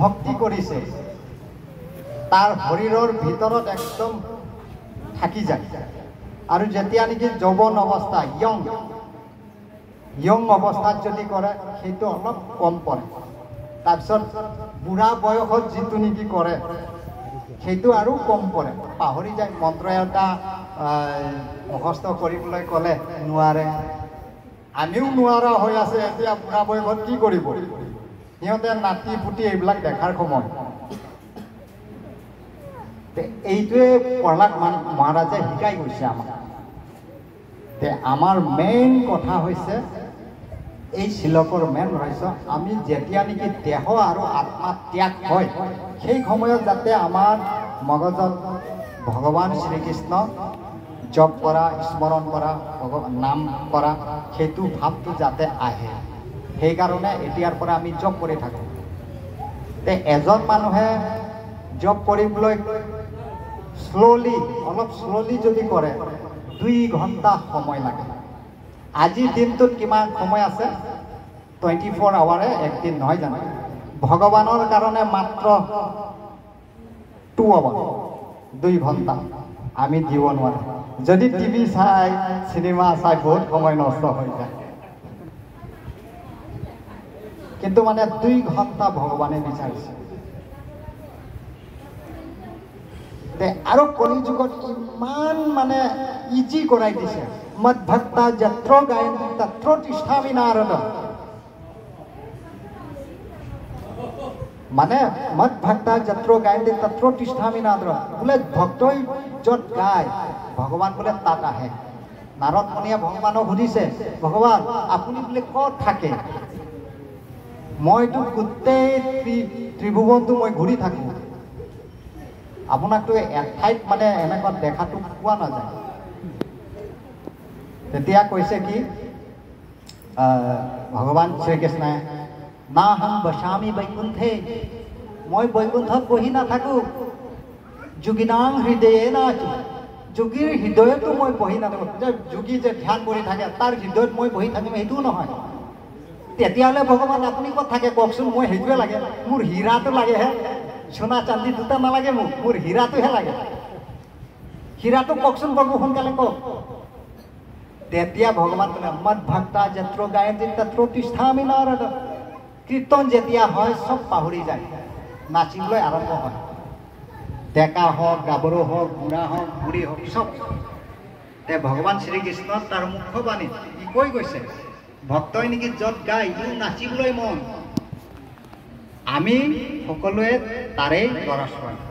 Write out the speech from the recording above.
ভক্তি কৰিছে তাৰ শৰীৰৰ ভিতৰত একদম থাকি যায় আৰু যেতিয়া নেকি যৌৱন অৱস্থা ইয়ং অৱস্থাত যদি কৰে সেইটো অলপ কম পৰে তাৰপিছত বুঢ়া বয়সত যিটো নেকি কৰে সেইটো আৰু কম পৰে পাহৰি যায় মন্ত্ৰ এটা মুখস্থ কৰিবলৈ ক'লে নোৱাৰে আমিও নোৱাৰা হৈ আছে এতিয়া বুঢ়া বয়সত কি কৰিব সিহঁতে নাতি পুতি এইবিলাক দেখাৰ সময় এইটোৱে প্ৰহ্লাদ মহাৰাজে শিকাই গৈছে আমাক আমাৰ মেইন কথা হৈছে এই শ্লোকৰ মেইন ৰহস্য আমি যেতিয়া নেকি দেহ আৰু আত্মা ত্যাগ হয় সেই সময়ত যাতে আমাৰ মগজত ভগৱান শ্ৰীকৃষ্ণ জপ কৰা স্মৰণ কৰা নাম কৰা সেইটো ভাৱটো যাতে আহে সেইকাৰণে এতিয়াৰ পৰা আমি জপ কৰি থাকোঁ এজন মানুহে জপ কৰিবলৈ অলপ শ্ল'লি যদি কৰে 2 ঘণ্টা সময় লাগে আজিৰ দিনটোত কিমান সময় আছে 24 আৱাৰে একদিন নহয় জানো ভগৱানৰ কাৰণে মাত্ৰ 2 আৱাৰ 2 ঘণ্টা আমি দিব নোৱাৰোঁ যদি টিভি চাই চিনেমা চাই বহুত সময় নষ্ট হৈ যায় কিন্তু মানে 2 ঘণ্টা ভগৱানে বিচাৰিছে আৰু কলিযুগত ইমান মানে ইজি কৰাই দিছে মদ ভক্তা যত্ৰ গায়ন্তি তত্ৰ তিষ্ঠামি নাৰদ মানে মদ ভক্তা যত্ৰ গায়ন্তি তত্ৰ তিষ্ঠামি নাৰদ বোলে ভক্তই য'ত গায় ভগৱান বোলে তাত আহে নাৰদ মুনিয়ে ভগৱানক সুধিছে ভগৱান আপুনি বোলে ক'ত থাকে মইতো গোটেই ত্ৰিভুৱনটো মই ঘূৰি থাকোঁ আপোনাকতো এঠাইত মানে এনেকুৱা দেখাটো পোৱা নাযায় তেতিয়া কৈছে কি ভগৱান শ্ৰীকৃষ্ণই না হম বসামি বৈকুণ্ঠে মই বৈকুণ্ঠত বহি নাথাকোঁ যোগীনাং হৃদয়ে নাচো যোগীৰ হৃদয়তো মই বহি নাথাকোঁ যে যোগী যে ধ্যান কৰি থাকে তাৰ হৃদয়ত মই বহি থাকিম সেইটোও নহয় তেতিয়াহ'লে ভগৱান আপুনি ক'ত থাকে কওকচোন মই সেইটোৱে লাগে মোৰ হীৰাটো লাগেহে সোণা চান্দি দুটা নালাগে মোৰ হীৰাটোহে লাগে হীৰাটো কওকচোন প্ৰভু সোনকালে কওক তেতিয়া ভগৱান ক'লে মদ ভক্তা যত্ৰ গায়ন্তি তত্ৰ তিষ্ঠামি নাৰদ কীৰ্তন যেতিয়া হয় চব পাহৰি যায় নাচিবলৈ আৰম্ভ হয় ডেকা হওক গাভৰু হওক বুঢ়া হওক বুঢ়ী হওক চব ভগৱান শ্ৰীকৃষ্ণ তাৰ মুখ্যবাণী ই কৈ গৈছে ভক্তই নেকি য'ত গায় ই নাচিবলৈ মন আমি সকলোৱে তাৰে ল'ৰা ছোৱালী